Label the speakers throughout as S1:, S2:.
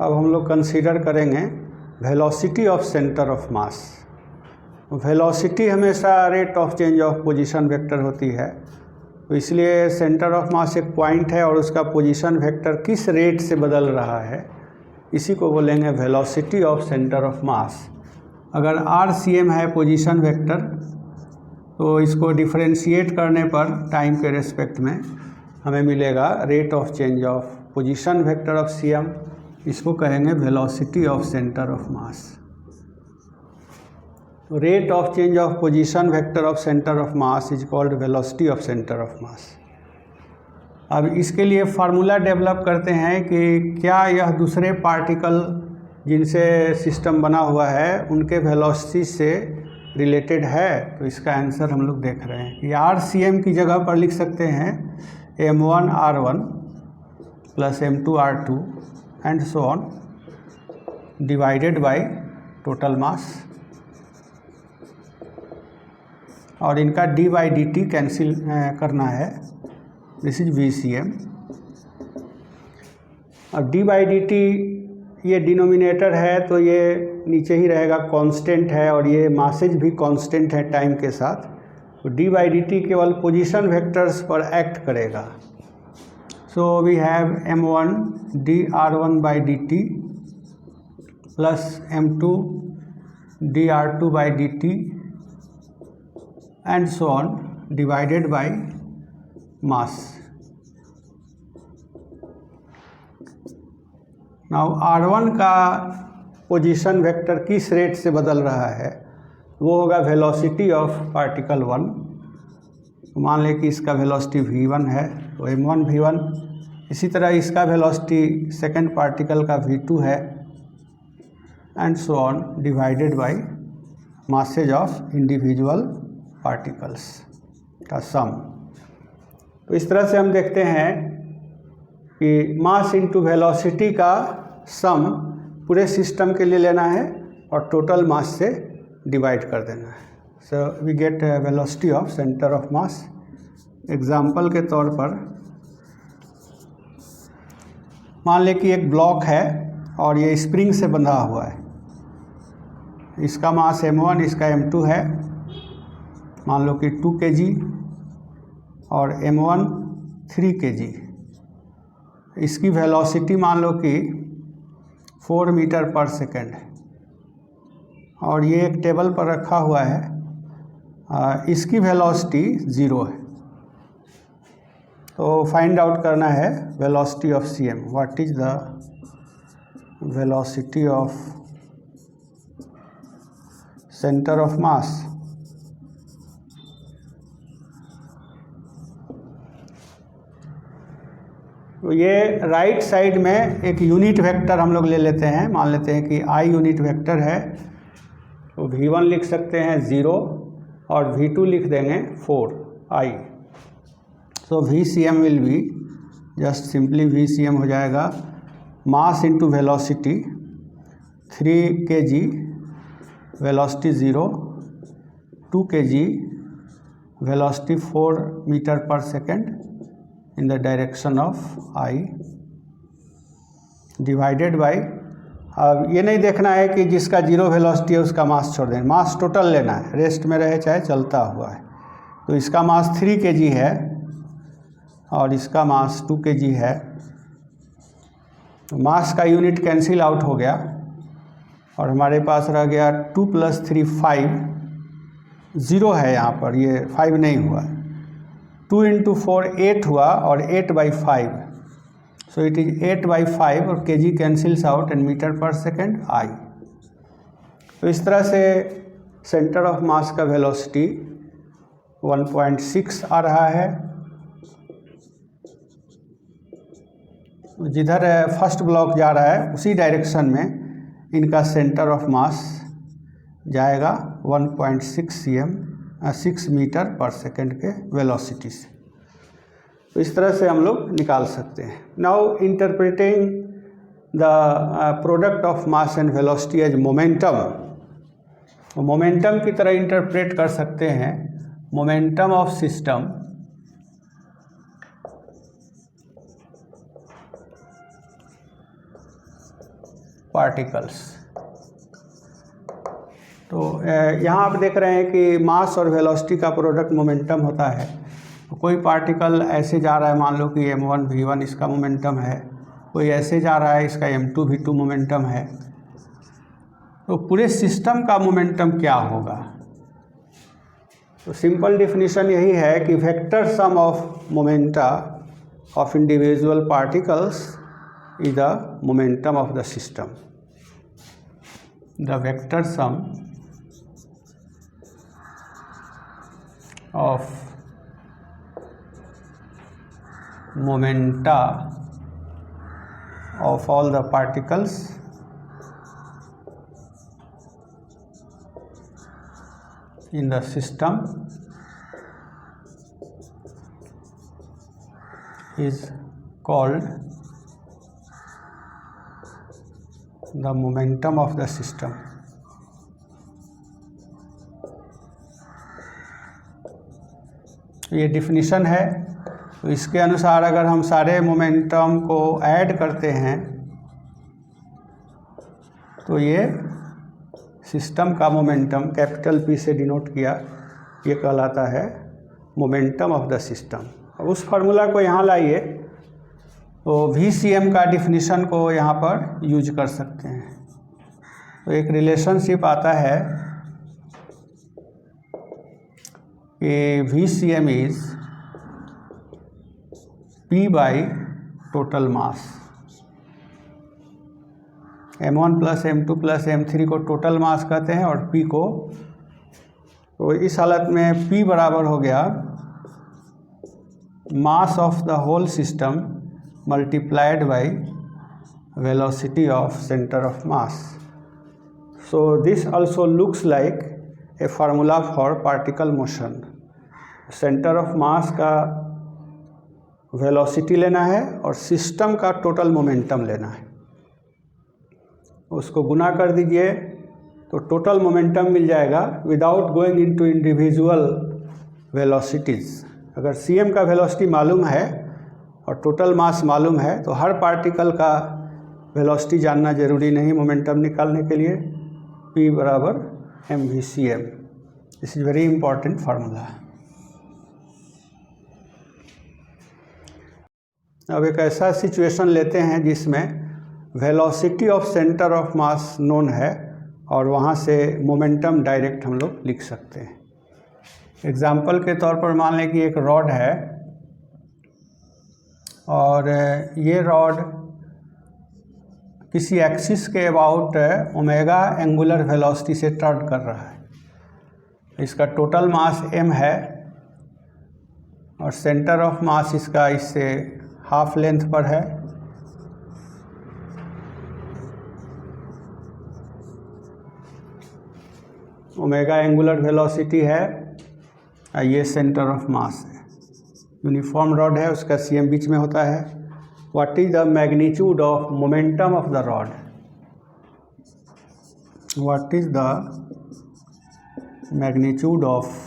S1: अब हम लोग कंसीडर करेंगे velocity of centre of mass. Velocity हमेशा rate of change of position vector होती है, तो इसलिए सेंटर ऑफ मास एक पॉइंट है और उसका पोजीशन वेक्टर किस रेट से बदल रहा है, इसी को बोलेंगे वेलोसिटी ऑफ सेंटर ऑफ मास। अगर RCM है पोजीशन वेक्टर, तो इसको डिफरेंशिएट करने पर टाइम के रेस्पेक्ट में हमें मिलेगा rate of change of position vector of CM, इसको कहेंगे velocity of centre of mass. तो rate of change of position vector of centre of mass is called velocity of centre of mass. अब इसके लिए formula develop करते हैं कि क्या यह दूसरे पार्टिकल जिनसे सिस्टम बना हुआ है उनके वेलोसिटी से रिलेटेड है। तो इसका आंसर हम लोग देख रहे हैं कि RCM की जगह पर लिख सकते हैं M1R1 plus M2R2 and so on divided by total mass, और इनका d/dt कैंसिल करना है, दिस इज VCM। और d/dt ये डिनोमिनेटर है तो ये नीचे ही रहेगा, कांस्टेंट है, और ये मासेज भी कांस्टेंट है टाइम के साथ। तो d/dt केवल पोजीशन वेक्टर्स पर एक्ट करेगा। So we have M1 dR1/dt plus M2 dR2/dt and so on divided by mass. Now R1 का पोजीशन वेक्टर किस रेट से बदल रहा है, वो होगा वेलोसिटी ऑफ पार्टिकल 1। मान लें कि इसका वेलोसिटी V1 है, तो M1 V1। इसी तरह इसका वेलोसिटी सेकंड पार्टिकल का V2 है, and so on divided bye masses of individual particles का सम। तो इस तरह से हम देखते हैं कि मास इंटू वेलोसिटी का सम पूरे सिस्टम के लिए लेना है और टोटल मास से डिवाइड कर देना है। So we get velocity of centre of mass. Example के तौर पर मान लें कि एक ब्लॉक है और ये स्प्रिंग से बंधा हुआ है। इसका मास M1, इसका M2 है, मान लो कि 2 kg, और M1 3 kg। इसकी वेलोसिटी मान लो कि 4 मीटर पर सेकेंड है, और ये एक टेबल पर रखा हुआ है। इसकी वेलोसिटी 0 है। तो फाइंड आउट करना है velocity of CM। What is the velocity of centre of mass. तो ये राइट साइड में एक यूनिट वेक्टर हम लोग ले लेते हैं। मान लेते हैं कि I यूनिट वेक्टर है, तो V1 लिख सकते हैं 0 और V2 लिख देंगे 4I। So VCM will be just simply VCM हो जाएगा mass into velocity 3 kg, velocity 0, 2 kg, velocity 4 metre पर second in the direction of I, divided by. अब ये नहीं देखना है कि जिसका 0 वेलोसिटी है उसका मास छोड़ दें, मास टोटल लेना है, रेस्ट में रहे चाहे चलता हुआ है। तो इसका मास 3 kg है और इसका मास 2 kg है। तो मास का यूनिट कैंसिल आउट हो गया और हमारे पास रह गया 2 + 3 5। 0 है यहाँ पर, ये 5 नहीं हुआ। 2 × 4 8 हुआ और 8/5। सो इट इज 8/5 और kg cancels out and metre पर सेकेंड I। तो इस तरह से सेंटर ऑफ मास का वेलोसिटी 1.6 आ रहा है। जिधर फर्स्ट ब्लॉक जा रहा है उसी डायरेक्शन में इनका सेंटर ऑफ मास जाएगा 1.6 CM 6 मीटर पर सेकेंड के वेलोसिटी से। तो इस तरह से हम लोग निकाल सकते हैं। Now interpreting the product of mass and velocity as momentum. Momentum की तरह इंटरप्रेट कर सकते हैं मोमेंटम ऑफ सिस्टम पार्टिकल्स। तो यहाँ आप देख रहे हैं कि मास और वेलोसिटी का प्रोडक्ट मोमेंटम होता है। तो कोई पार्टिकल ऐसे जा रहा है, मान लो कि m1 v1 इसका मोमेंटम है, कोई ऐसे जा रहा है, इसका m2 v2 मोमेंटम है। तो पूरे सिस्टम का मोमेंटम क्या होगा? तो सिंपल डिफिनीशन यही है कि vector sum of momenta of individual particles is the momentum of the system. The vector some of momenta of all the particles in the system is called the momentum of the system। ये definition है। तो इसके अनुसार अगर हम सारे momentum को add करते हैं तो ये सिस्टम का मोमेंटम कैपिटल P से डिनोट किया, ये कहलाता है मोमेंटम ऑफ द सिस्टम। अब उस फार्मूला को यहाँ लाइए तो VCM का डिफिनीशन को यहाँ पर यूज कर सकते हैं। तो एक रिलेशनशिप आता है कि VCM is P by total mass. m1 plus m2 plus m3 को टोटल मास कहते हैं और P को, तो इस हालत में P बराबर हो गया mass of the whole system multiplied by velocity of centre of mass. So this also looks like a formula for particle motion. Centre of mass का वेलोसिटी लेना है और सिस्टम का टोटल मोमेंटम लेना है, उसको गुना कर दीजिए तो टोटल मोमेंटम मिल जाएगा without going into individual velocities. अगर CM का वेलोसिटी मालूम है और टोटल मास मालूम है तो हर पार्टिकल का वेलोसिटी जानना जरूरी नहीं मोमेंटम निकालने के लिए। P बराबर mVCM। This is very important formula. अब एक ऐसा सिचुएशन लेते हैं जिसमें velocity of centre of mass known है और वहाँ से मोमेंटम डायरेक्ट हम लोग लिख सकते हैं। एग्जाम्पल के तौर पर मान लें कि एक रॉड है और ये रॉड किसी एक्सिस के अबाउट ओमेगा एंगुलर वेलोसिटी से टर्न कर रहा है। इसका टोटल मास m है और सेंटर ऑफ मास इसका इससे हाफ लेंथ पर है। ओमेगा एंगुलर वेलोसिटी है, ये सेंटर ऑफ मास है। यूनिफॉर्म रॉड है, उसका CM बीच में होता है। What is the magnitude of momentum of the rod? What is the magnitude of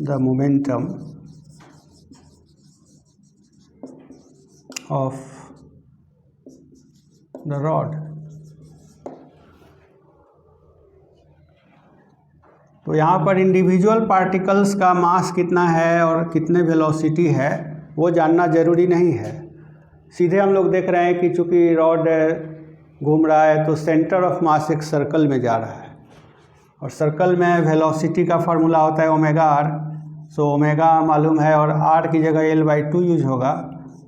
S1: the momentum of the rod? तो यहाँ पर इंडिविजुअल पार्टिकल्स का मास कितना है और कितने वेलोसिटी है वो जानना ज़रूरी नहीं है। सीधे हम लोग देख रहे हैं कि चूँकि रॉड घूम रहा है तो सेंटर ऑफ मास एक सर्कल में जा रहा है और सर्कल में वेलोसिटी का फार्मूला होता है ओमेगा r। सो ओमेगा मालूम है और r की जगह L/2 यूज होगा।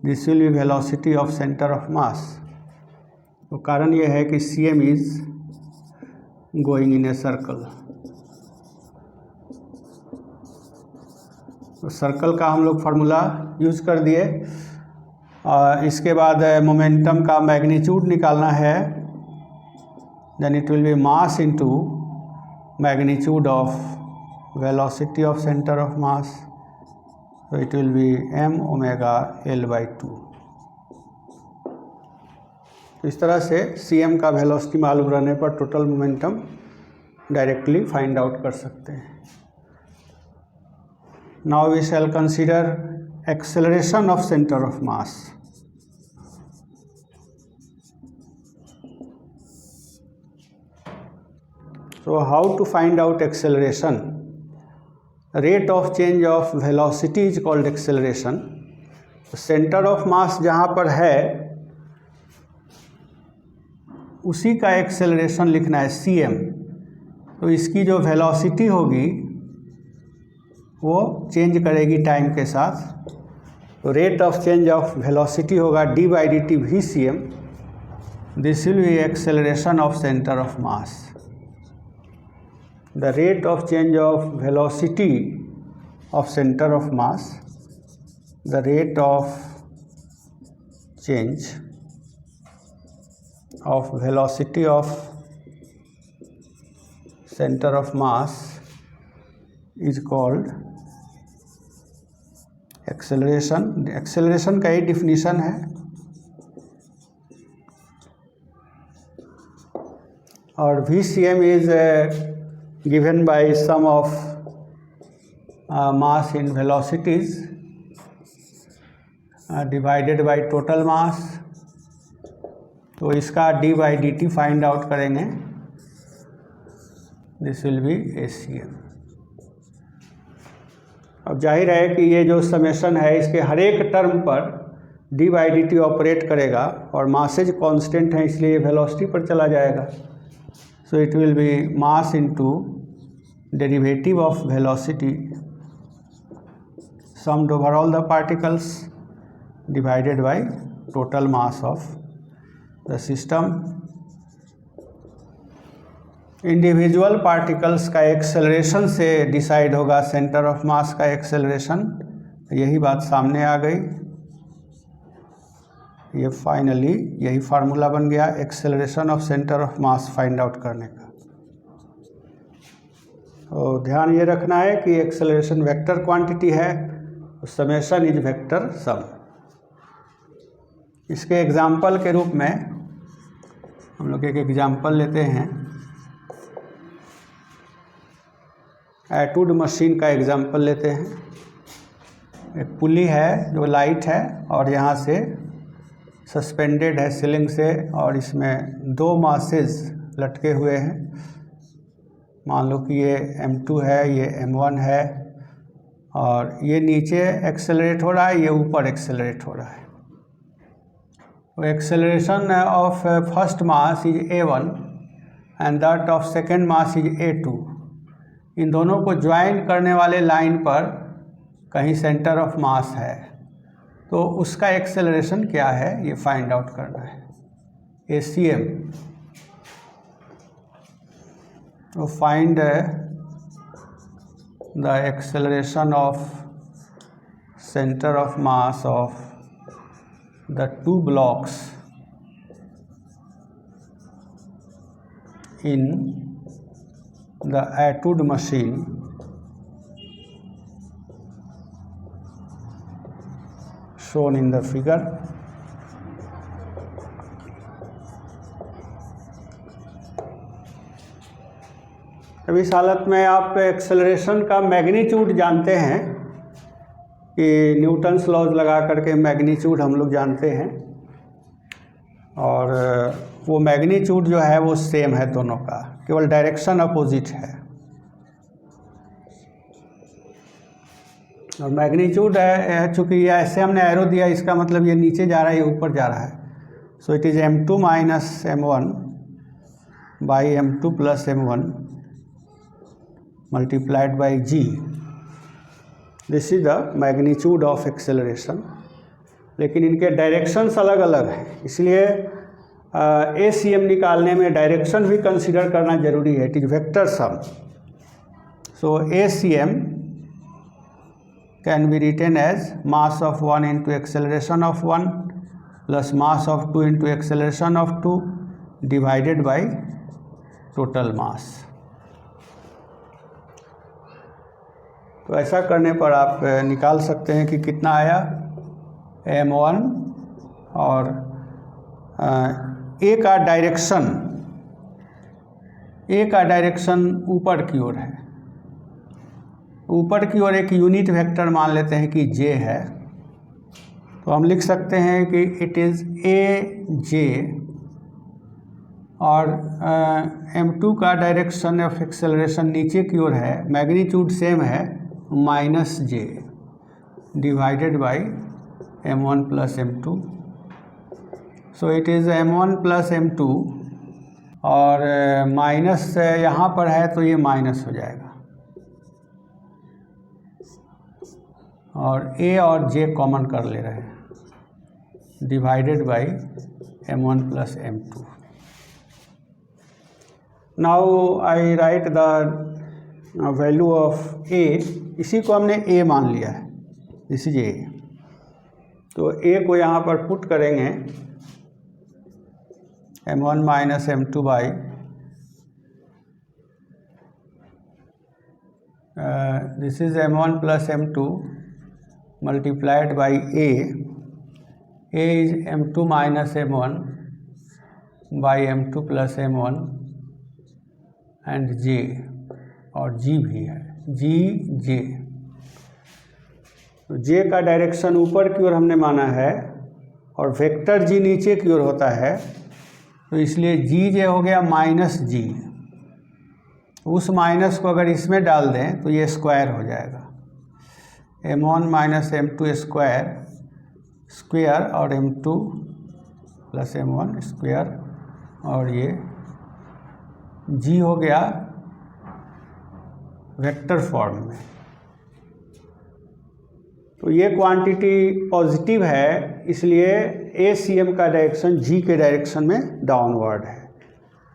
S1: This will be velocity of centre of mass. तो कारण ये है कि CM is going in a circle. तो सर्कल का हम लोग फार्मूला यूज कर दिए। इसके बाद मोमेंटम का मैग्नीट्यूड निकालना है, then it will be mass into magnitude of velocity of center of mass, so it will be m omega L/2। इस तरह से CM का वेलोसिटी मालूम रहने पर total momentum directly find out कर सकते हैं। Now we shall consider acceleration of centre of mass. So how to find out acceleration? Rate of change of velocity is called acceleration. Centre of मास जहाँ पर है उसी का एक्सेलरेशन लिखना है cm। तो इसकी जो वेलोसिटी होगी वो चेंज करेगी टाइम के साथ। तो rate of change of velocity होगा d/dt vcm। This will be acceleration of centre of mass. The rate of change of velocity of center of mass, the rate of change of velocity of center of mass is called acceleration। acceleration का ही definition है। और VCM is given by sum of mass in velocities divided by total mass। तो इसका d/dt find out करेंगे। This will be ACM। अब जाहिर है कि ये जो समेशन है इसके हर एक टर्म पर d/dt ऑपरेट करेगा और मासेज कांस्टेंट है इसलिए वेलोसिटी पर चला जाएगा। So it will be mass into derivative of velocity summed over all the particles divided by total mass of the system। Individual particles का एक्सेलरेशन से डिसाइड होगा सेंटर ऑफ मास का acceleration. यही बात सामने आ गई। ये फाइनली यही फार्मूला बन गया acceleration of centre of mass find out करने का। और ध्यान ये रखना है कि एक्सेलरेशन वेक्टर क्वांटिटी है, समेशन इज वेक्टर सम। इसके एग्जाम्पल के रूप में हम लोग एक एग्जाम्पल लेते हैं। एटूड मशीन का एग्जाम्पल लेते हैं। एक पुली है जो लाइट है और यहाँ से सस्पेंडेड है सीलिंग से और इसमें दो मासेस लटके हुए हैं। मान लो कि ये m2 है, ये m1 है और ये नीचे एक्सेलरेट हो रहा है, ये ऊपर एक्सेलरेट हो रहा है। तो acceleration of first mass is a1 and that of second mass is a2। इन दोनों को ज्वाइन करने वाले लाइन पर कहीं सेंटर ऑफ मास है, तो उसका एक्सेलरेशन क्या है ये फाइंड आउट करना है। ACM। तो find the acceleration of centre of mass of the two blocks in the Atwood machine shown in the figure। अब इस हालत में आप एक्सेलरेशन का मैग्नीट्यूड जानते हैं कि न्यूटन्स लॉज लगा करके मैग्नीट्यूड हम लोग जानते हैं और वो मैग्नीट्यूड जो है वो सेम है दोनों का, केवल डायरेक्शन अपोजिट है। और मैग्नीट्यूड है चूँकि ये ऐसे हमने एरो दिया, इसका मतलब ये नीचे जा रहा है, ये ऊपर जा रहा है। So it is m2 minus m1 by m2 plus m1 multiplied by g। This is the magnitude of acceleration. लेकिन इनके डायरेक्शंस अलग अलग हैं, इसलिए ACM निकालने में डायरेक्शन भी कंसिडर करना जरूरी है। It is vector sum. So ACM can be written as mass of 1 into acceleration of 1 plus mass of 2 into acceleration of 2 divided by total mass। तो ऐसा करने पर आप निकाल सकते हैं कि कितना आया m1 और A का डायरेक्शन ऊपर की ओर है। ऊपर की ओर एक यूनिट वेक्टर मान लेते हैं कि j है, तो हम लिख सकते हैं कि इट इज़ AJ और m2 का डायरेक्शन ऑफ एक्सेलरेशन नीचे की ओर है, मैग्नीट्यूड सेम है -j divided by m1 plus m2। So it is m1 plus m2 और माइनस यहाँ पर है तो ये माइनस हो जाएगा और a और j कॉमन कर ले रहे हैं divided by m1 plus m2। Now I right the value of a, इसी को हमने a मान लिया है, दिस इज a। तो a को यहाँ पर पुट करेंगे m1 minus m2 by this is m1 plus m2 multiplied by a is m2 minus m1 by m2 plus m1 and j, और g भी है j। तो j का डायरेक्शन ऊपर की ओर हमने माना है और वेक्टर g नीचे की ओर होता है, तो इसलिए g हो गया -g। उस माइनस को अगर इसमें डाल दें तो ये स्क्वायर हो जाएगा, m1 माइनस m2 स्क्वायर और m2 प्लस m1 स्क्वायर, और ये g हो गया वेक्टर फॉर्म में। तो ये क्वांटिटी पॉजिटिव है, इसलिए ACM का डायरेक्शन g के डायरेक्शन में डाउनवर्ड है,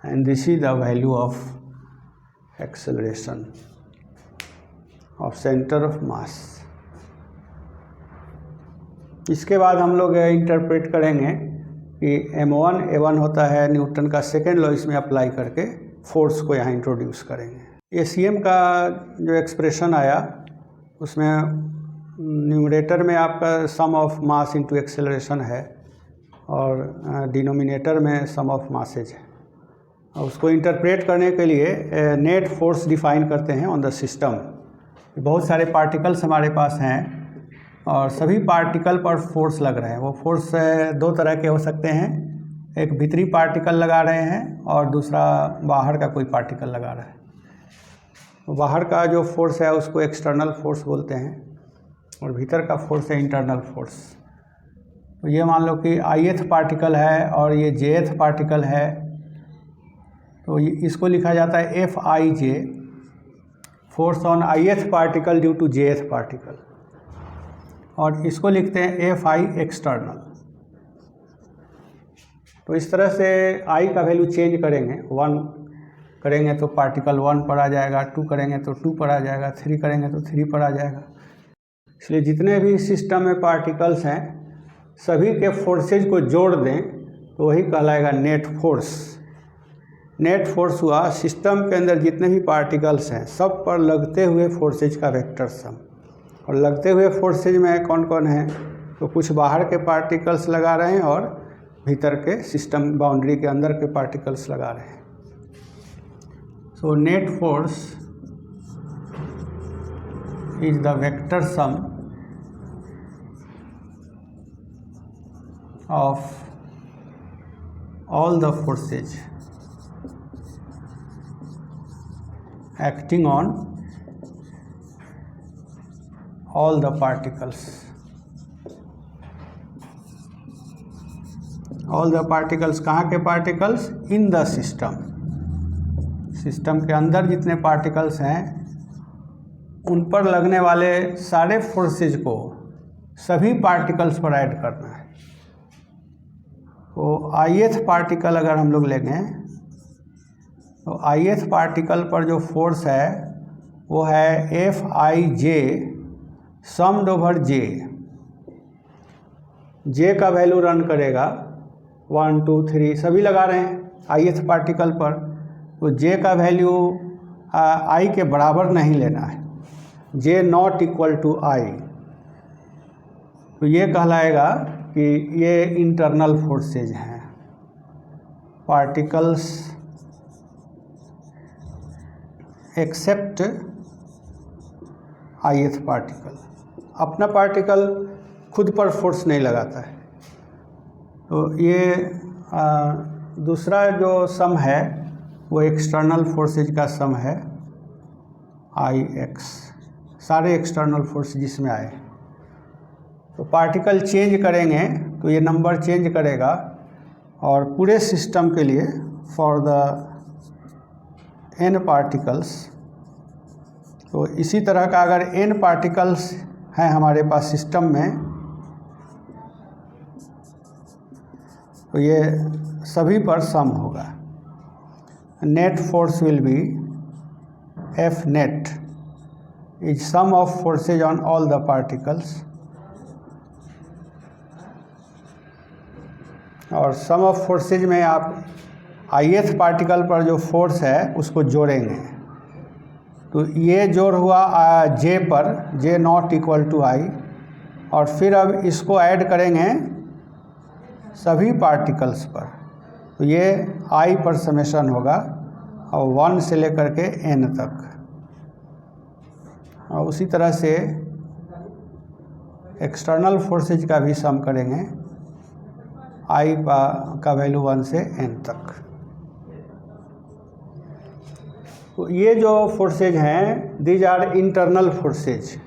S1: and this is the value of acceleration of centre of मास। इसके बाद हम लोग इंटरप्रेट करेंगे कि m1 A1 होता है न्यूटन का सेकेंड लॉ, इसमें अप्लाई करके फोर्स को यहाँ इंट्रोड्यूस करेंगे। ACM का जो एक्सप्रेशन आया उसमें न्यूमरेटर में आपका सम ऑफ मास इनटू एक्सेलरेशन है और डिनोमिनेटर में सम ऑफ मासेज है, और उसको इंटरप्रेट करने के लिए नेट फोर्स डिफाइन करते हैं ऑन द सिस्टम। बहुत सारे पार्टिकल्स हमारे पास हैं और सभी पार्टिकल पर फोर्स लग रहे हैं। वो फोर्स दो तरह के हो सकते हैं, एक भीतरी पार्टिकल लगा रहे हैं और दूसरा बाहर का कोई पार्टिकल लगा रहा है। तो बाहर का जो फोर्स है उसको एक्सटर्नल फोर्स बोलते हैं और भीतर का फोर्स है इंटरनल फोर्स। तो ये मान लो कि ith पार्टिकल है और ये jth पार्टिकल है, तो इसको लिखा जाता है Fij, force on ith particle due to jth particle, और इसको लिखते हैं Fi एक्सटर्नल। तो इस तरह से I का वैल्यू चेंज करेंगे, 1 करेंगे तो पार्टिकल 1 पर आ जाएगा, 2 करेंगे तो 2 पर आ जाएगा, 3 करेंगे तो 3 पर आ जाएगा। इसलिए जितने भी सिस्टम में पार्टिकल्स हैं सभी के फोर्सेज को जोड़ दें तो वही कहलाएगा नेट फोर्स। नेट फोर्स हुआ सिस्टम के अंदर जितने भी पार्टिकल्स हैं सब पर लगते हुए फोर्सेज का वेक्टर सम। और लगते हुए फोर्सेज में कौन कौन है, तो कुछ बाहर के पार्टिकल्स लगा रहे हैं और भीतर के सिस्टम बाउंड्री के अंदर के पार्टिकल्स लगा रहे हैं। So net force is the vector some of all the forces acting on all the particles. All the particles कहाँ के particles? In the system. System के अंदर जितने पार्टिकल्स हैं उन पर लगने वाले सारे फोर्सेज को सभी पार्टिकल्स पर ऐड करना है। तो ith पार्टिकल अगर हम लोग लेंगे तो ith पार्टिकल पर जो फोर्स है वो है Fij summed over j। j का वैल्यू रन करेगा 1 2 3 सभी लगा रहे हैं ith पार्टिकल पर, तो j का वैल्यू i के बराबर नहीं लेना है, j not equal to i। तो ये कहलाएगा कि ये इंटरनल फोर्सेज हैं। पार्टिकल्स एक्सेप्ट ith पार्टिकल, अपना पार्टिकल खुद पर फोर्स नहीं लगाता है। तो ये दूसरा जो सम है वो एक्सटर्नल फोर्सेज का सम है Ix, सारे एक्सटर्नल फोर्स जिसमें आए। तो पार्टिकल चेंज करेंगे तो ये नंबर चेंज करेगा, और पूरे सिस्टम के लिए फॉर द n पार्टिकल्स, तो इसी तरह का अगर n पार्टिकल्स हैं हमारे पास सिस्टम में, तो ये सभी पर सम होगा। Net force will be F net is sum of forces on all the particles, और सम ऑफ फोर्सेज में आप ith पार्टिकल पर जो फोर्स है उसको जोड़ेंगे। तो ये जोड़ हुआ J पर, J not equal to I, और फिर अब इसको ऐड करेंगे सभी पार्टिकल्स पर, तो ये I पर समेशन होगा, और 1 से लेकर के n तक। और उसी तरह से एक्सटर्नल फोर्सेज का भी सम करेंगे, I का वैल्यू 1 से n तक। तो ये जो फोर्सेज हैं these are internal forces,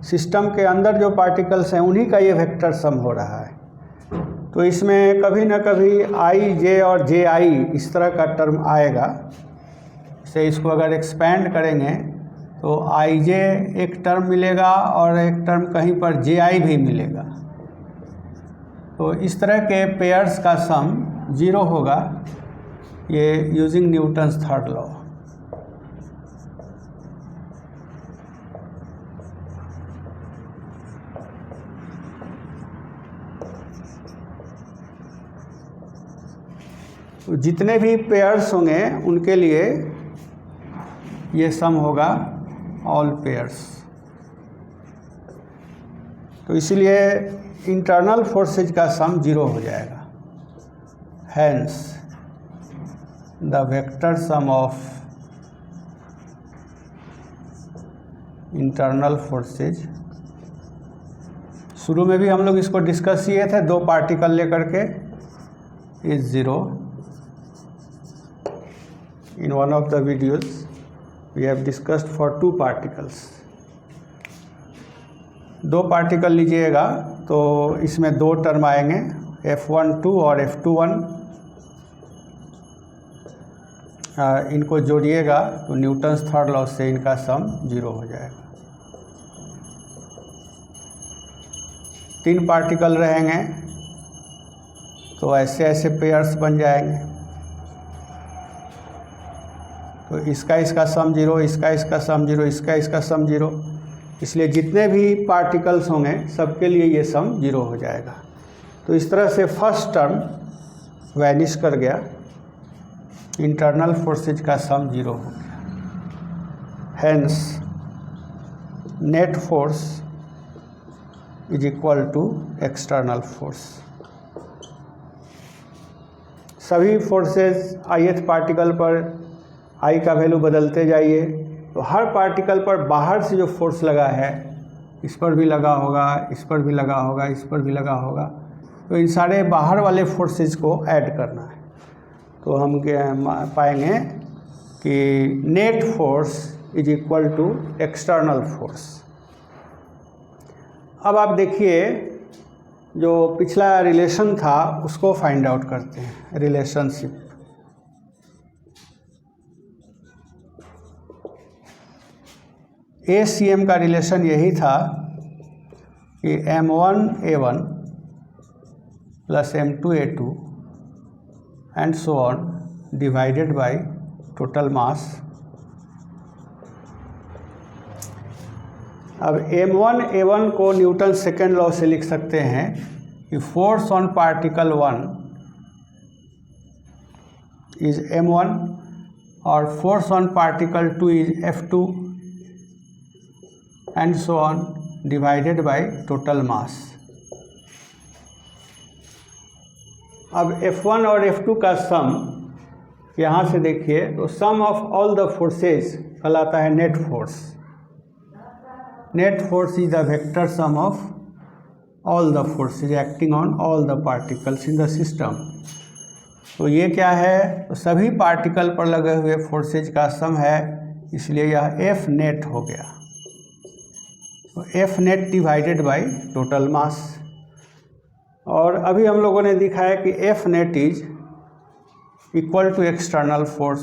S1: system के अंदर जो पार्टिकल्स हैं उन्हीं का ये वेक्टर सम हो रहा है। तो इसमें कभी ना कभी I, J और JI इस तरह का टर्म आएगा। इसे इसको अगर एक्सपेंड करेंगे तो IJ एक टर्म मिलेगा और एक टर्म कहीं पर JI भी मिलेगा। तो इस तरह के पेयर्स का सम 0 होगा, ये यूजिंग न्यूटन्स थर्ड लॉ। तो जितने भी पेयर्स होंगे उनके लिए ये सम होगा ऑल पेयर्स। तो इसलिए इंटरनल फोर्सेज का सम 0 हो जाएगा। Hence the vector sum of internal forces, शुरू में भी हम लोग इसको डिस्कस किए थे 2 पार्टिकल लेकर के, is 0। In one of the videos we have discussed for 2 particles। 2 particle लीजिएगा तो इसमें 2 टर्म आएंगे, F12 और F21। इनको जोड़िएगा तो न्यूटन्स थर्ड लॉ से इनका सम 0 हो जाएगा। 3 पार्टिकल रहेंगे तो ऐसे ऐसे पेयर्स बन जाएंगे, तो इसका सम 0, इसका सम 0, इसका सम 0। इसलिए जितने भी पार्टिकल्स होंगे सबके लिए ये सम 0 हो जाएगा। तो इस तरह से फर्स्ट टर्म वैनिश कर गया, इंटरनल फोर्सेज का सम 0 हो गया। Hence net force is equal to external force. सभी फोर्सेज ith पार्टिकल पर I का वैल्यू बदलते जाइए, तो हर पार्टिकल पर बाहर से जो फोर्स लगा है, इस पर भी लगा होगा, इस पर भी लगा होगा, इस पर भी लगा होगा, तो इन सारे बाहर वाले फोर्सेस को ऐड करना है। तो हम पाएंगे कि net force is equal to external force. अब आप देखिए जो पिछला रिलेशन था उसको फाइंड आउट करते हैं, रिलेशनशिप। ACM का रिलेशन यही था कि M1A1 plus M2A2 and so on divided by total मास। अब M1A1 को न्यूटन सेकेंड लॉ से लिख सकते हैं कि force on particle 1 is M1 और force on particle 2 is F2 and so on divided by total मास। अब F1 और F2 का सम यहाँ से देखिए तो सम ऑफ ऑल द फोर्सेस कहलाता है net force. Net force is the vector sum of all the forces acting on all the particles in the system. तो ये क्या है, तो सभी पार्टिकल पर लगे हुए फोर्सेज का सम है, इसलिए यह एफ नेट हो गया। तो F net divided by total mass. और अभी हम लोगों ने दिखाया कि F net is equal to external force,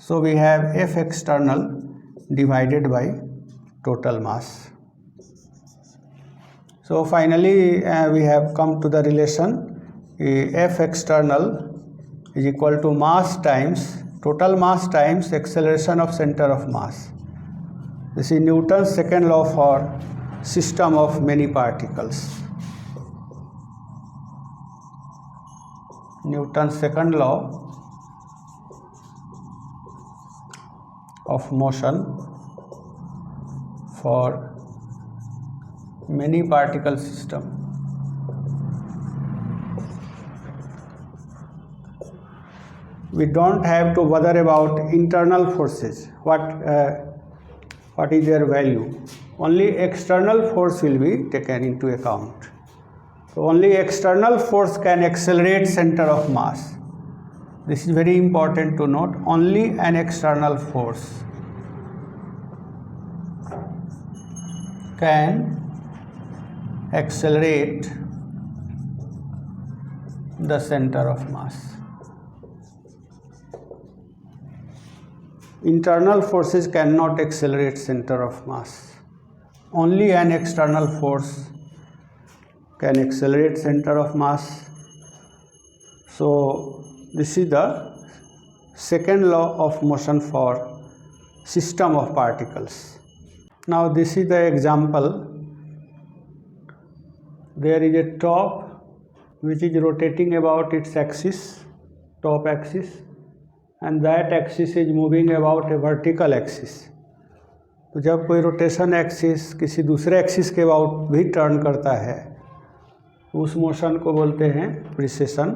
S1: so we have F external divided by total mass. So finally we have come to the relation F external is equal to mass times total mass times acceleration of center of mass. This is Newton's second law for system of many particles. Newton's second law of motion for many particle system. We don't have to bother about internal forces, what is their value. Only external force will be taken into account. So only external force can accelerate center of mass. This is very important to note. Only an external force can accelerate the center of mass. Internal forces cannot accelerate center of mass. Only an external force can accelerate center of mass. So this is the second law of motion for system of particles. Now this is the example. There is a top which is rotating about its axis, top axis, and that axis is moving about a vertical axis. तो जब कोई rotation axis किसी दूसरे axis के about भी turn करता है तो उस मोशन को बोलते हैं प्रिसेशन।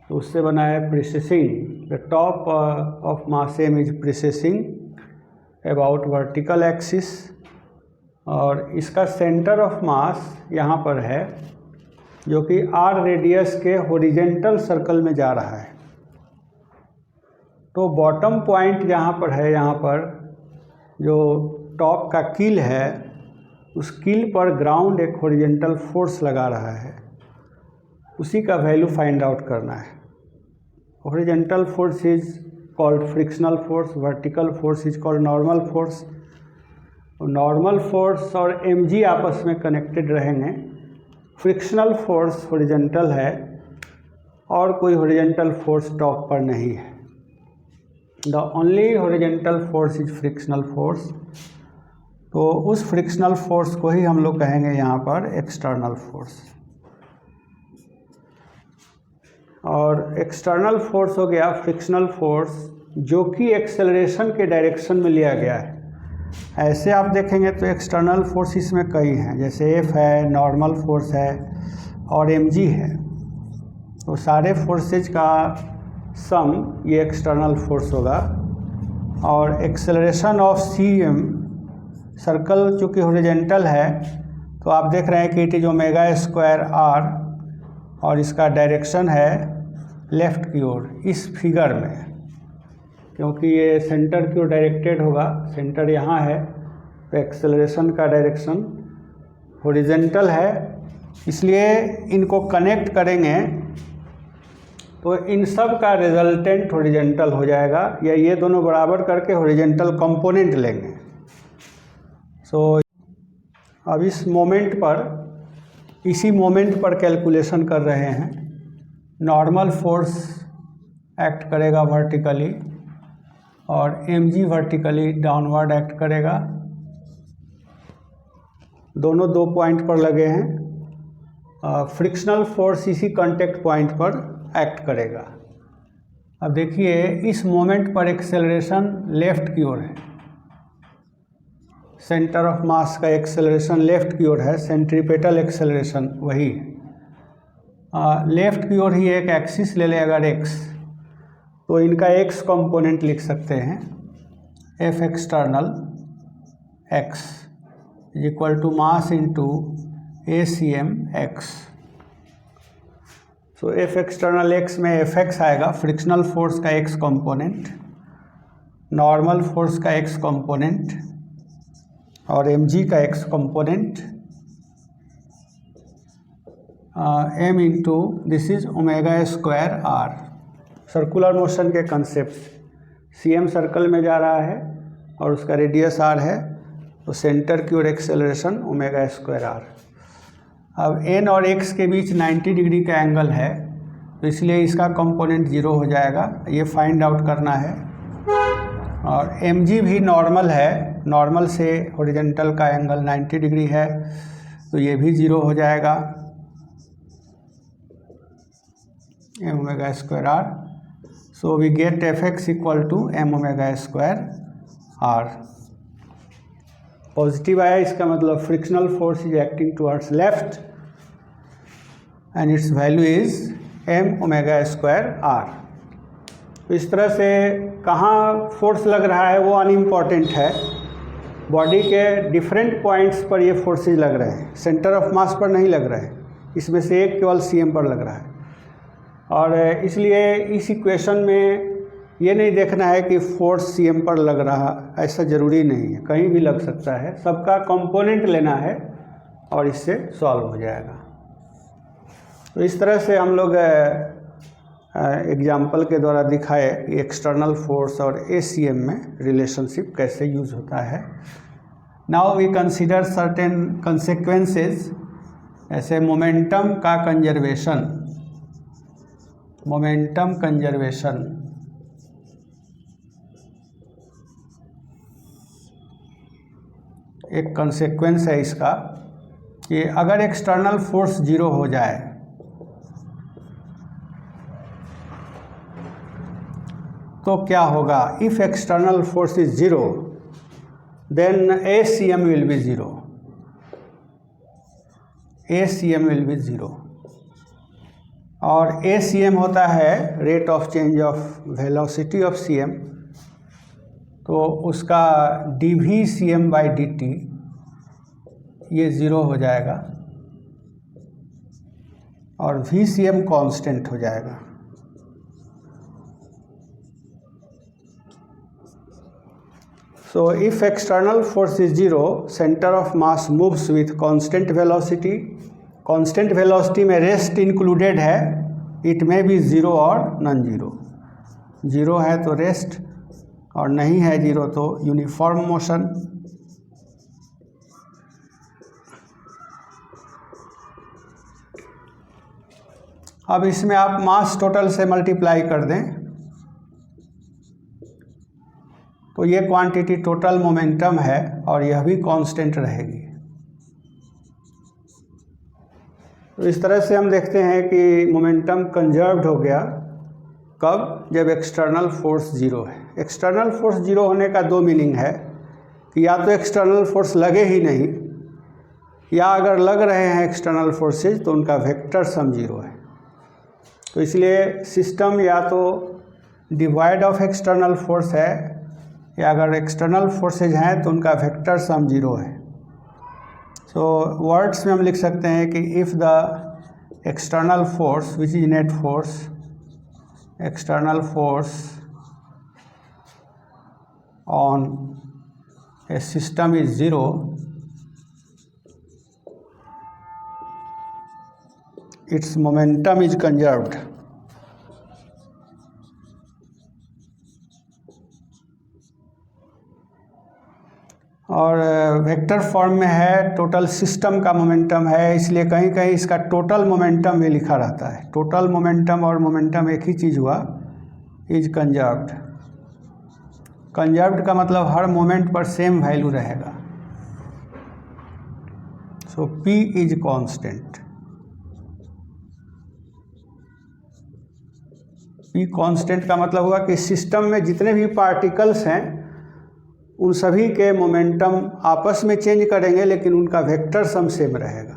S1: तो उससे बना है precessing. The top of mass M is precessing about vertical axis, और इसका सेंटर ऑफ मास यहाँ पर है जो कि आर रेडियस के हॉरिजेंटल सर्कल में जा रहा है। तो बॉटम पॉइंट जहाँ पर है, यहाँ पर जो टॉप का कील है उस कील पर ग्राउंड एक हॉरिजेंटल फोर्स लगा रहा है, उसी का वैल्यू फाइंड आउट करना है। Horizontal force is called frictional force, vertical force is called normal force. Normal force और mg आपस में कनेक्टेड रहेंगे। फ्रिक्शनल फोर्स हॉरिजेंटल है और कोई हॉरिजेंटल फोर्स टॉप पर नहीं है। The only horizontal force is frictional force. तो उस फ्रिक्शनल फोर्स को ही हम लोग कहेंगे यहाँ पर एक्सटर्नल फोर्स। और एक्सटर्नल फोर्स हो गया फ्रिक्शनल फोर्स जो कि एक्सेलरेशन के डायरेक्शन में लिया गया है। ऐसे आप देखेंगे तो एक्सटर्नल फोर्स इसमें कई हैं, जैसे एफ है, नॉर्मल फोर्स है और mg है। तो सारे फोर्सेज का सम ये एक्सटर्नल फोर्स होगा। और एक्सेलरेशन ऑफ cm, सर्कल चूँकि हॉरिजेंटल है तो आप देख रहे हैं कि it is omega square r, और इसका डायरेक्शन है लेफ़्ट की ओर इस फिगर में, क्योंकि ये सेंटर की ओर डायरेक्टेड होगा। सेंटर यहाँ है तो एक्सेलरेशन का डायरेक्शन हॉरिजेंटल है, इसलिए इनको कनेक्ट करेंगे तो इन सब का रिजल्टेंट हॉरिजेंटल हो जाएगा, या ये दोनों बराबर करके हॉरिजेंटल कंपोनेंट लेंगे। सो अब इस मोमेंट पर, इसी मोमेंट पर कैलकुलेशन कर रहे हैं। नॉर्मल फोर्स एक्ट करेगा वर्टिकली और mg वर्टिकली डाउनवर्ड एक्ट करेगा। दोनों दो पॉइंट पर लगे हैं। फ्रिक्शनल फोर्स इसी कांटेक्ट पॉइंट पर एक्ट करेगा। अब देखिए इस मोमेंट पर एक्सेलरेशन लेफ़्ट की ओर है, सेंटर ऑफ मास का एक्सेलरेशन लेफ़्ट की ओर है, सेंट्रीपेटल एक्सेलरेशन वही है। लेफ़्ट की ओर ही एक एक्सिस ले लें अगर x, तो इनका x कंपोनेंट लिख सकते हैं F external x is equal to mass into ACM x। So F external X में एफ एक्स आएगा, फ्रिक्शनल फोर्स का एक्स कंपोनेंट, नॉर्मल फोर्स का एक्स कंपोनेंट और एम जी का X component, M into this is omega square R. Circular motion के concept, C M circle में जा रहा है और उसका रेडियस आर है, तो सेंटर की ओर एक्सेलरेशन ओमेगा स्क्वायर आर। अब एन और एक्स के बीच 90 डिग्री का एंगल है, तो इसलिए इसका कंपोनेंट 0 हो जाएगा, ये फाइंड आउट करना है। और एम जी भी नॉर्मल है, नॉर्मल से हॉरिजॉन्टल का एंगल 90 डिग्री है, तो ये भी 0 हो जाएगा, M omega square R. So we get F X equal to M omega square R. Positive आया, इसका मतलब frictional force is acting towards left and its value is M omega square R. तो इस तरह से कहाँ फोर्स लग रहा है वो अनइम्पॉर्टेंट है, बॉडी के डिफरेंट पॉइंट्स पर ये फोर्सेज लग रहे हैं, सेंटर ऑफ मास पर नहीं लग रहे हैं, इसमें से एक केवल सी एम पर लग रहा है। और इसलिए इस इक्वेशन में ये नहीं देखना है कि फोर्स सी एम पर लग रहा, ऐसा ज़रूरी नहीं है, कहीं भी लग सकता है, सबका कंपोनेंट लेना है और इससे सॉल्व हो जाएगा। तो इस तरह से हम लोग एग्जाम्पल के द्वारा दिखाए कि एक्सटर्नल फोर्स और ACM में रिलेशनशिप कैसे यूज होता है। Now we consider certain consequences, ऐसे मोमेंटम का कंजर्वेशन, मोमेंटम कंजर्वेशन एक कंसेक्वेंस है इसका कि अगर एक्सटर्नल फोर्स 0 हो जाए तो क्या होगा। If external force is 0 then ACM will be 0, ACM will be 0। और ACM होता है rate of change of velocity of CM, तो उसका dvCM/dt ये 0 हो जाएगा और VCM कांस्टेंट हो जाएगा। So if external force is 0, center of mass moves with constant velocity, constant velocity में rest included है, it may be 0 और नॉन जीरो, 0 है तो रेस्ट और नहीं है 0 तो यूनिफॉर्म मोशन। अब इसमें आप मास टोटल से मल्टीप्लाई कर दें तो ये क्वांटिटी टोटल मोमेंटम है और यह भी कांस्टेंट रहेगी। तो इस तरह से हम देखते हैं कि मोमेंटम कंजर्व्ड हो गया, कब, जब एक्सटर्नल फोर्स 0 है। एक्सटर्नल फोर्स 0 होने का 2 मीनिंग है कि या तो एक्सटर्नल फोर्स लगे ही नहीं, या अगर लग रहे हैं एक्सटर्नल फोर्सेज तो उनका वेक्टर सम 0 है। तो इसलिए सिस्टम या तो डिवाइड ऑफ एक्सटर्नल फोर्स है, या अगर एक्सटर्नल फोर्सेज हैं तो उनका वेक्टर सम 0 है। सो वर्ड्स में हम लिख सकते हैं कि if the external force which is net force, external force on a system is 0, its momentum is conserved। और वेक्टर फॉर्म में है, टोटल सिस्टम का मोमेंटम है, इसलिए कहीं कहीं इसका टोटल मोमेंटम भी लिखा रहता है। टोटल मोमेंटम और मोमेंटम एक ही चीज़ हुआ, इज कंजर्व्ड। कंजर्व्ड का मतलब हर मोमेंट पर सेम वैल्यू रहेगा। सो P is constant, P constant का मतलब हुआ कि सिस्टम में जितने भी पार्टिकल्स हैं उन सभी के मोमेंटम आपस में चेंज करेंगे लेकिन उनका वेक्टर सम सेम रहेगा।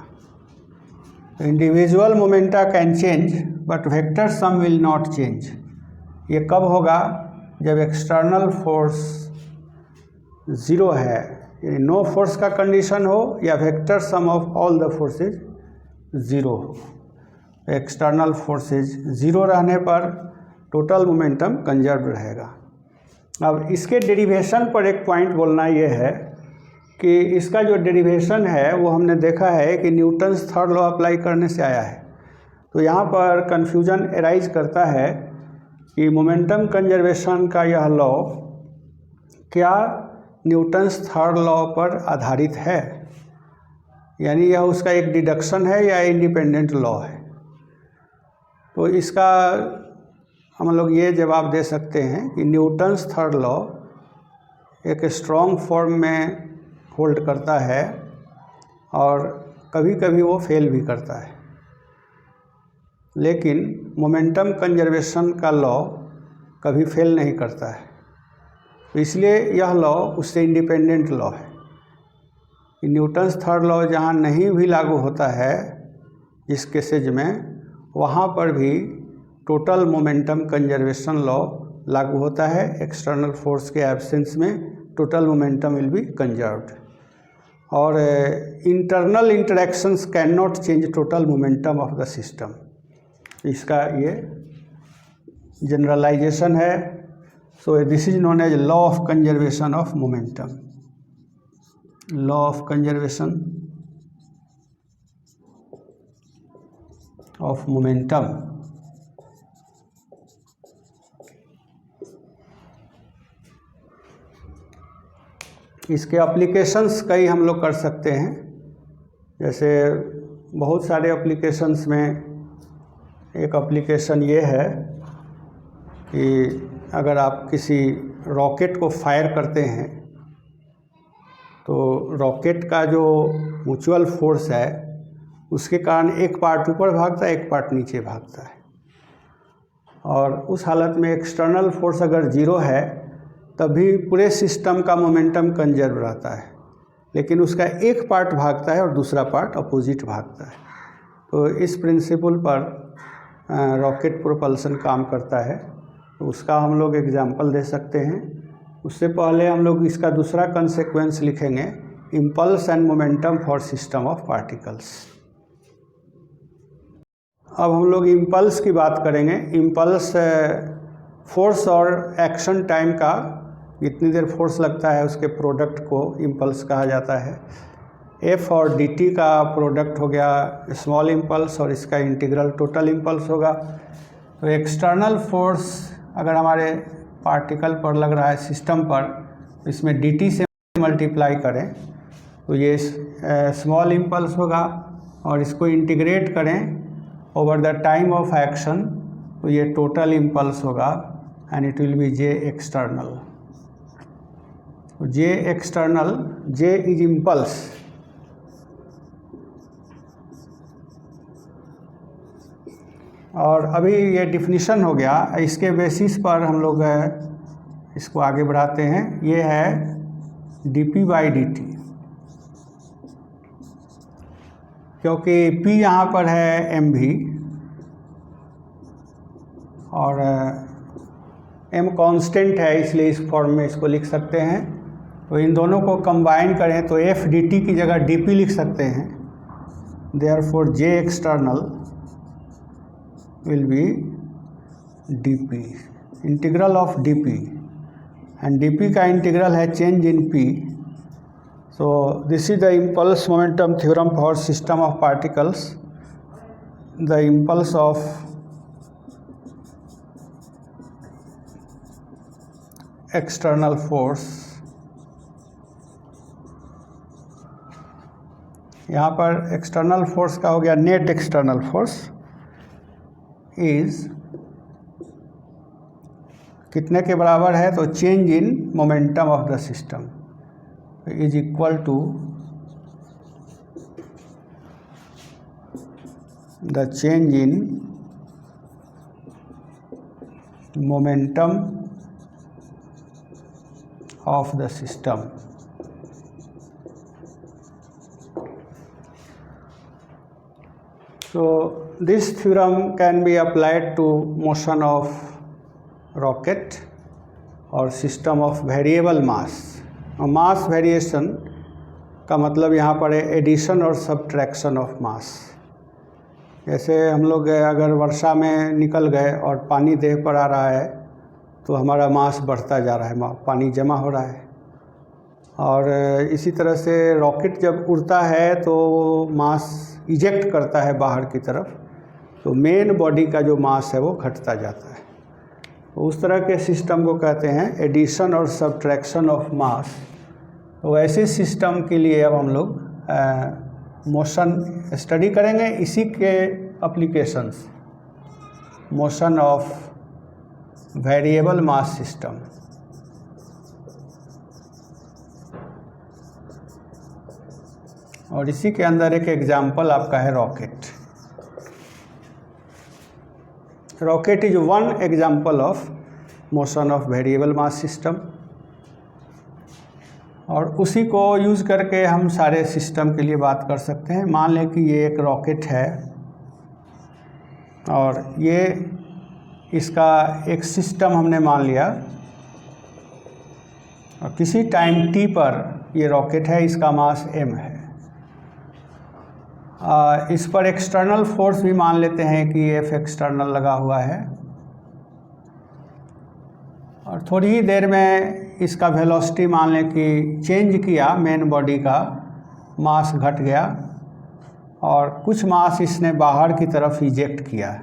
S1: Individual momenta can change but vector sum will not change. ये कब होगा, जब एक्सटर्नल फोर्स 0 है, यानी नो फोर्स का कंडीशन हो, या vector sum of all the forces 0 हो। एक्सटर्नल फोर्सेज ज़ीरो रहने पर टोटल मोमेंटम कंजर्व रहेगा। अब इसके डेरिवेशन पर एक पॉइंट बोलना ये है कि इसका जो डेरिवेशन है वो हमने देखा है कि न्यूटन्स थर्ड लॉ अप्लाई करने से आया है। तो यहाँ पर कन्फ्यूजन एराइज करता है कि मोमेंटम कंजर्वेशन का यह लॉ क्या न्यूटन्स थर्ड लॉ पर आधारित है, यानी यह उसका एक डिडक्शन है या इंडिपेंडेंट लॉ है। तो इसका हम लोग ये जवाब दे सकते हैं कि न्यूटन्स थर्ड लॉ एक स्ट्रॉन्ग फॉर्म में होल्ड करता है और कभी कभी वो फेल भी करता है, लेकिन मोमेंटम कंजर्वेशन का लॉ कभी फेल नहीं करता है। तो इसलिए यह लॉ उससे इंडिपेंडेंट लॉ है। न्यूटन्स थर्ड लॉ जहाँ नहीं भी लागू होता है इस केसेज में, वहाँ पर भी टोटल मोमेंटम कंजर्वेशन लॉ लागू होता है। एक्सटर्नल फोर्स के एब्सेंस में total momentum will be conserved और internal interactions can not change total momentum of the system. इसका ये जनरलाइजेशन है। So this is known as law of conservation of momentum. Law of conservation of momentum. इसके applications कई हम लोग कर सकते हैं। जैसे बहुत सारे एप्लीकेशंस में एक एप्लीकेशन ये है कि अगर आप किसी रॉकेट को फायर करते हैं तो रॉकेट का जो म्यूचुअल फोर्स है उसके कारण एक पार्ट ऊपर भागता है, एक पार्ट नीचे भागता है, और उस हालत में एक्सटर्नल फोर्स अगर ज़ीरो है तभी पूरे सिस्टम का मोमेंटम कंजर्व रहता है, लेकिन उसका एक पार्ट भागता है और दूसरा पार्ट अपोजिट भागता है। तो इस प्रिंसिपल पर रॉकेट प्रोपल्सन काम करता है। तो उसका हम लोग एग्जाम्पल दे सकते हैं। उससे पहले हम लोग इसका दूसरा कंसेक्वेंस लिखेंगे, impulse and momentum for system of particles. अब हम लोग इम्पल्स की बात करेंगे। इम्पल्स फोर्स और एक्शन टाइम का, जितनी देर फोर्स लगता है उसके प्रोडक्ट को इम्पल्स कहा जाता है। एफ और डी टी का प्रोडक्ट हो गया स्मॉल इम्पल्स और इसका इंटीग्रल टोटल इम्पल्स होगा। तो एक्सटर्नल फोर्स अगर हमारे पार्टिकल पर लग रहा है सिस्टम पर, इसमें डी टी से मल्टीप्लाई करें तो ये स्मॉल इम्पल्स होगा, और इसको इंटीग्रेट करें over the time of action तो ये टोटल इम्पल्स होगा and it will be J external. J external, J is impulse. और अभी ये डिफिनीशन हो गया, इसके बेसिस पर हम लोग इसको आगे बढ़ाते हैं। ये है D P by D T, क्योंकि P यहाँ पर है एम भी और M कांस्टेंट है, इसलिए इस फॉर्म में इसको लिख सकते हैं। तो इन दोनों को कंबाइन करें तो एफ डी टी की जगह डी पी लिख सकते हैं। Therefore J external will be D P, integral of D P, and D P का इंटीग्रल है change in P. So this is the impulse momentum theorem for system of particles. The impulse of external force, यहाँ पर external force का हो गया net external force is कितने के बराबर है, तो change in momentum of the system is equal to the change in momentum of the system. So this theorem can be applied to motion of rocket or system of variable mass. Mass variation का मतलब यहाँ पर है addition और subtraction of mass, जैसे हम लोग अगर वर्षा में निकल गए और पानी देह पर आ रहा है तो हमारा मास बढ़ता जा रहा है, पानी जमा हो रहा है। और इसी तरह से रॉकेट जब उड़ता है तो मास इजेक्ट करता है बाहर की तरफ, तो मेन बॉडी का जो मास है वो घटता जाता है। तो उस तरह के सिस्टम को कहते हैं एडिशन और सब्ट्रैक्शन ऑफ मास। तो ऐसे सिस्टम के लिए अब हम लोग मोशन स्टडी करेंगे, इसी के applications, motion of variable mass system. और इसी के अंदर एक एग्जाम्पल आपका है rocket. Rocket is one example of motion of variable mass system, और उसी को यूज़ करके हम सारे सिस्टम के लिए बात कर सकते हैं। मान लें कि ये एक रॉकेट है और ये इसका एक सिस्टम हमने मान लिया, और किसी टाइम t पर ये रॉकेट है, इसका मास m है। इस पर एक्सटर्नल फोर्स भी मान लेते हैं कि F एक्सटर्नल लगा हुआ है, और थोड़ी ही देर में इसका वेलोसिटी मान लें कि चेंज किया, मेन बॉडी का मास घट गया और कुछ मास इसने बाहर की तरफ इजेक्ट किया,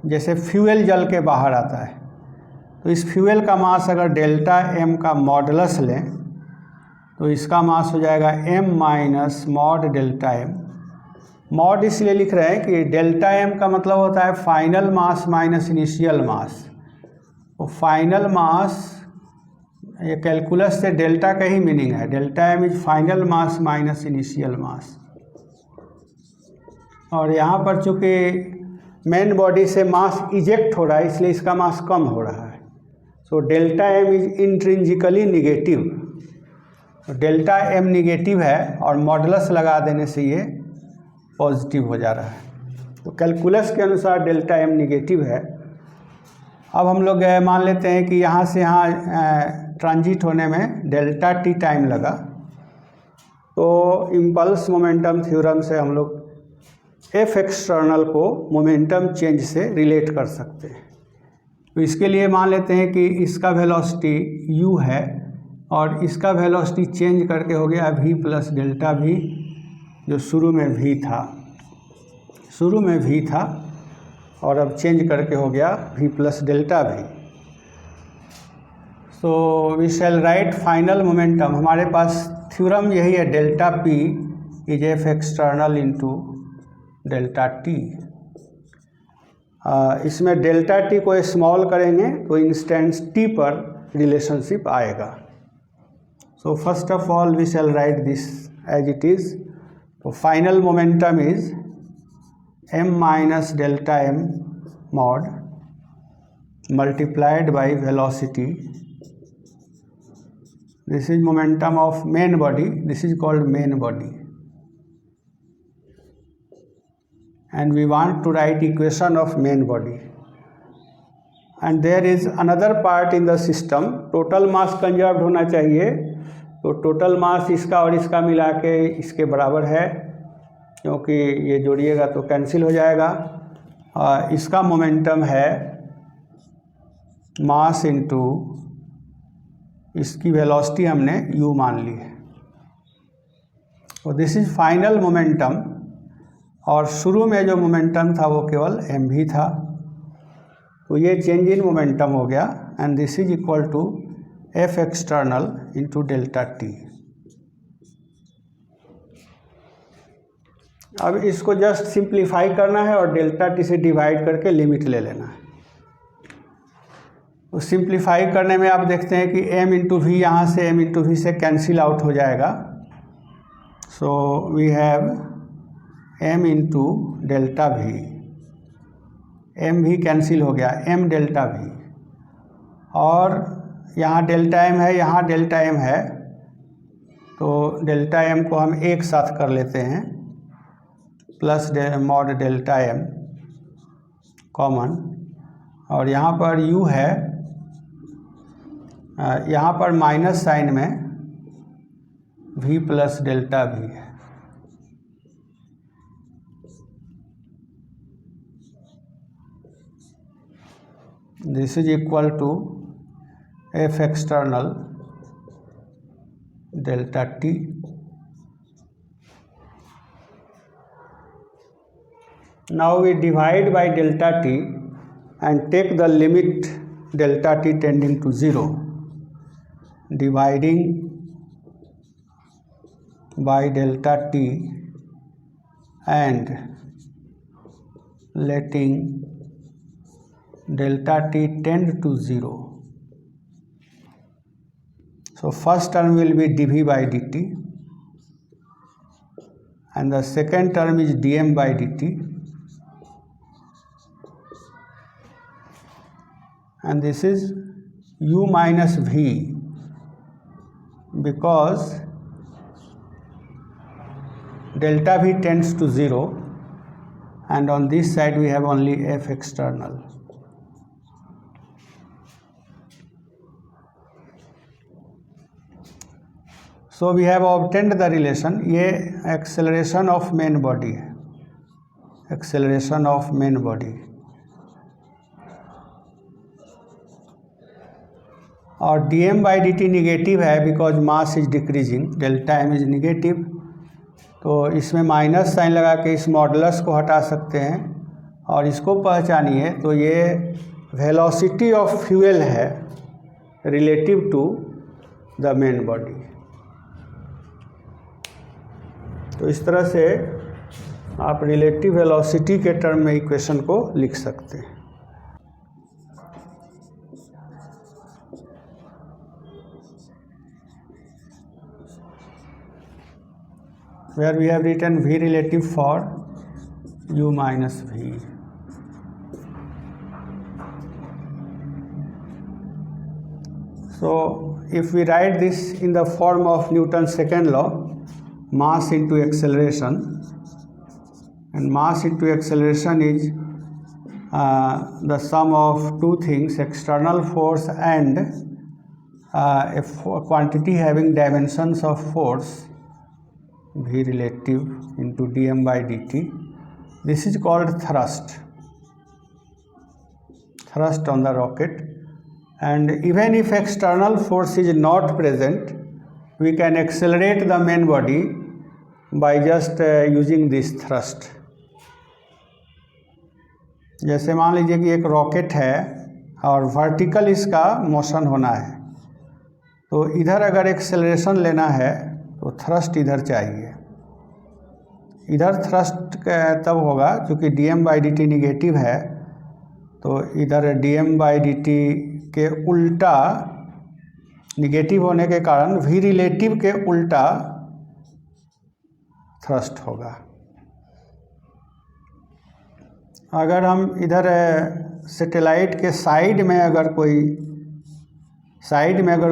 S1: जैसे फ्यूल जल के बाहर आता है। तो इस फ्यूल का मास अगर डेल्टा m का मॉडुलस लें तो इसका मास हो जाएगा m minus mod delta m। Mod इसलिए लिख रहे हैं कि डेल्टा m का मतलब होता है final mass minus initial mass. तो फाइनल मास, ये कैलकुलस से डेल्टा का ही मीनिंग है, delta m is final mass minus initial mass. और यहाँ पर चूँकि मेन बॉडी से मास इजेक्ट हो रहा है इसलिए इसका मास कम हो रहा है। So delta m is intrinsically negative. तो डेल्टा m निगेटिव है और मॉडुलस लगा देने से ये पॉजिटिव हो जा रहा है। तो कैलकुलस के अनुसार डेल्टा m निगेटिव है। अब हम लोग मान लेते हैं कि यहाँ से यहाँ ट्रांजिट होने में डेल्टा t टाइम लगा, तो इम्पल्स मोमेंटम थ्योरम से हम लोग F एक्सटर्नल को मोमेंटम चेंज से रिलेट कर सकते हैं। तो इसके लिए मान लेते हैं कि इसका वेलोसिटी u है और इसका वेलोसिटी चेंज करके हो गया v प्लस डेल्टा v, जो शुरू में v था और अब चेंज करके हो गया v plus delta v। So we shall write final momentum. हमारे पास थ्योरम यही है, delta p is F external into delta t। इसमें डेल्टा t को स्मॉल करेंगे तो इंस्टेंस t पर रिलेशनशिप आएगा। So first of all we shall write this as it is. तो final momentum is m minus delta m mod multiplied by velocity. This is momentum of main body. This is called main body. And we want to write equation of main body. And there is another part in the system. Total mass conserved होना चाहिए। तो total mass इसका और इसका मिला के इसके बराबर है, क्योंकि ये जोड़िएगा तो कैंसिल हो जाएगा। इसका मोमेंटम है मास इनटू इसकी वेलोसिटी हमने u मान ली है। तो दिस इज फाइनल मोमेंटम, और शुरू में जो मोमेंटम था वो केवल mv था, तो ये चेंज इन मोमेंटम हो गया। And this is equal to F external into delta t। अब इसको जस्ट सिंप्लीफाई करना है और डेल्टा t से डिवाइड करके लिमिट ले लेना है। तो सिंप्लीफाई करने में आप देखते हैं कि m इंटू वी यहाँ से m इंटू वी से कैंसिल आउट हो जाएगा। So we have m into delta V, m भी कैंसिल हो गया, m डेल्टा वी, और यहाँ डेल्टा m है, यहाँ डेल्टा m है, तो डेल्टा m को हम एक साथ कर लेते हैं, plus mod delta m common, और यहाँ पर u है, यहाँ पर माइनस साइन में v प्लस डेल्टा v है। this is equal to F external delta t. Now we divide by delta t and take the limit delta t tending to 0. Dividing by delta t and letting delta t tend to 0. So first term will be dv by dt and the second term is dm by dt, and this is u minus v, because delta v tends to 0 and on this side we have only F external. So we have obtained the relation. ये acceleration of main body है, acceleration of main body, और dm by dt negative है because mass is decreasing, delta M is negative, तो इसमें minus sign लगा के इस modulus को हटा सकते हैं और इसको पहचानिए। तो ये वेलोसिटी ऑफ फ्यूल है relative to the main body. तो इस तरह से आप रिलेटिव वेलोसिटी के टर्म में इक्वेशन को लिख सकते हैं। Where we have written v relative for u minus v. So if we write this in the form of Newton's second law, mass into acceleration, and mass into acceleration is the sum of two things, external force and a quantity having dimensions of force, v relative into dm by dt. This is called thrust on the rocket, and even if external force is not present, we can accelerate the main body by just using this thrust. जैसे मान लीजिए कि एक rocket है और vertical इसका motion होना है, तो इधर अगर एक्सेलरेशन लेना है तो थ्रस्ट इधर चाहिए। इधर थ्रस्ट तब होगा क्योंकि dm by dt निगेटिव है, तो इधर dm by dt के उल्टा, निगेटिव होने के कारण v रिलेटिव के उल्टा थ्रस्ट होगा। अगर हम इधर सैटेलाइट के साइड में अगर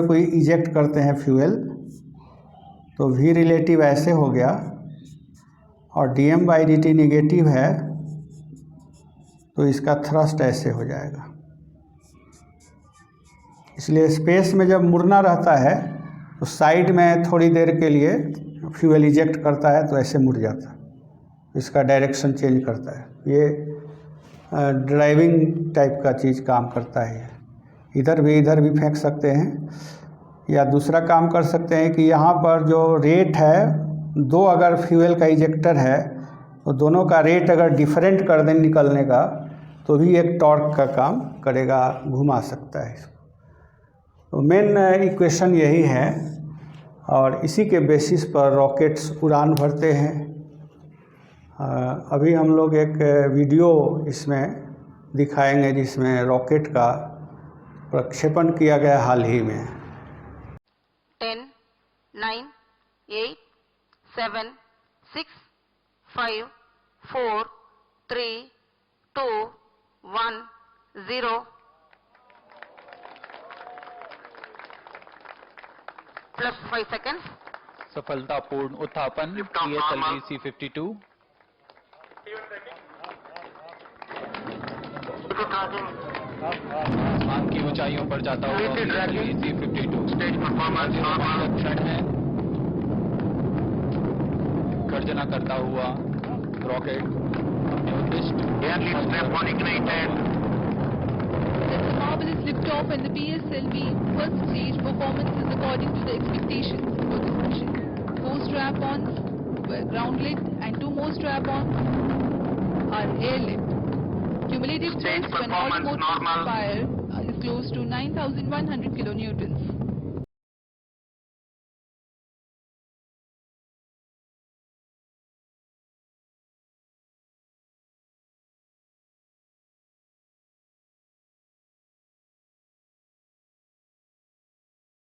S1: कोई इजेक्ट करते हैं फ्यूल, तो v रिलेटिव ऐसे हो गया और dm by dt निगेटिव है, तो इसका थ्रस्ट ऐसे हो जाएगा। इसलिए स्पेस में जब मुड़ना रहता है तो साइड में थोड़ी देर के लिए फ्यूल इजेक्ट करता है तो ऐसे मुड़ जाता है, इसका डायरेक्शन चेंज करता है। ये ड्राइविंग टाइप का चीज़ काम करता है। इधर भी फेंक सकते हैं, या दूसरा काम कर सकते हैं कि यहाँ पर जो रेट है, दो अगर फ्यूल का इजेक्टर है तो दोनों का रेट अगर डिफरेंट कर दें निकलने का, तो भी एक टॉर्क का काम करेगा, घुमा सकता है इसको। तो मेन इक्वेशन यही है और इसी के बेसिस पर रॉकेट्स उड़ान भरते हैं। अभी हम लोग एक वीडियो इसमें दिखाएंगे जिसमें रॉकेट का प्रक्षेपण किया गया हाल ही में।
S2: 10, 9, 8, 7, 6, 5, 4, 3, 2, 1, 0. Plus 5 seconds.
S3: सफलतापूर्ण उत्थापन PSLV C-52। आसमान की ऊंचाइयों पर जाता हुआ PSLV C-52 स्टेज परफॉर्मेंस क्षण है। गर्जना करता हुआ रॉकेट अपने उद्दिष्ट
S4: liftoff and the PSLV first stage performance is according to the expectations for this mission. 4 strap-ons were ground-lit and 2 more strap-ons are air-lit. Cumulative thrust when automotive fire is close to 9,100 kilonewtons.